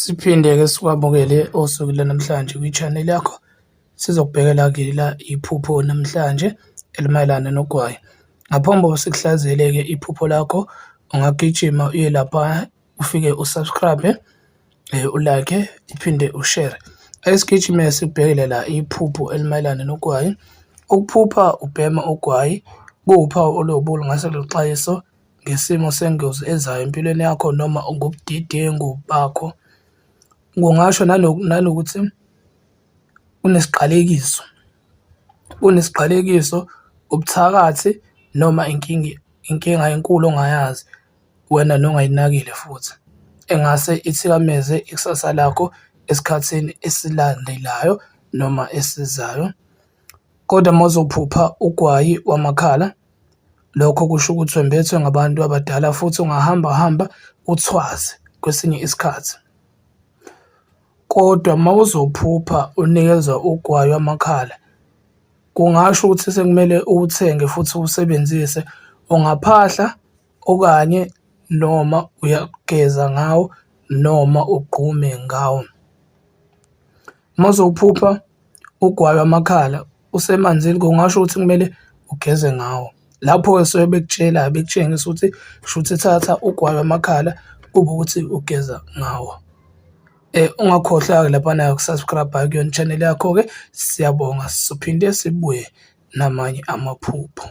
Siphinde-ke sikwamukele osuku lanamhlanje kwi-channel yakho. Sizokubhekela-ke la iphupho namhlanje elimayelana nogwayi. Ngaphambi kokuba sikuhlaziyele-ke iphupho lakho, ungagijima uye lapha ufike usubscribe, ulike, uphinde ushare. Esigijime sikubhekele la iphupho elimayelana nogwayi. Ukuphupha ubhema ugwayi kuwuphawu oluwubulo ngase luxwayiso ngesimo sengozi ezayo empilweni yakho noma ngobudedengu bakho. Kungasho nanokuthi unesiqalekiso, ubuthakathi noma inkinga enkulu ongayazi wena nongayinakile futhi engase ithikameze ikusasa lakho esikhathini esilandelayo noma esizayo. Kodwa uma uzophupha ugwayi wamakhala, lokho kusho ukuthi wembethwe ngabantu abadala futhi ungahamba uthwaze kwesinye isikhathi. Kodwa uma uzophupha unikezwa ugwayi wamakhala, kungasho ukuthi sekumele uwuthenge futhi uwusebenzise. Ungaphahla okanye noma uyageza ngawo noma ugqume ngawo. Uma uzophupha ugwayi wamakhala usemanzini, kungasho ukuthi kumele ugeze ngawo. Lapho-ke suke bekutshengisa ukuthi shuthi thatha ugwayi wamakhala kube ukuthi ugeza ngawo. Ungakhohlwa-ke laphana ukusubscribe kuyona i-channel yakho-ke. Siyabonga, sizophinde sibuye namanye amaphupho.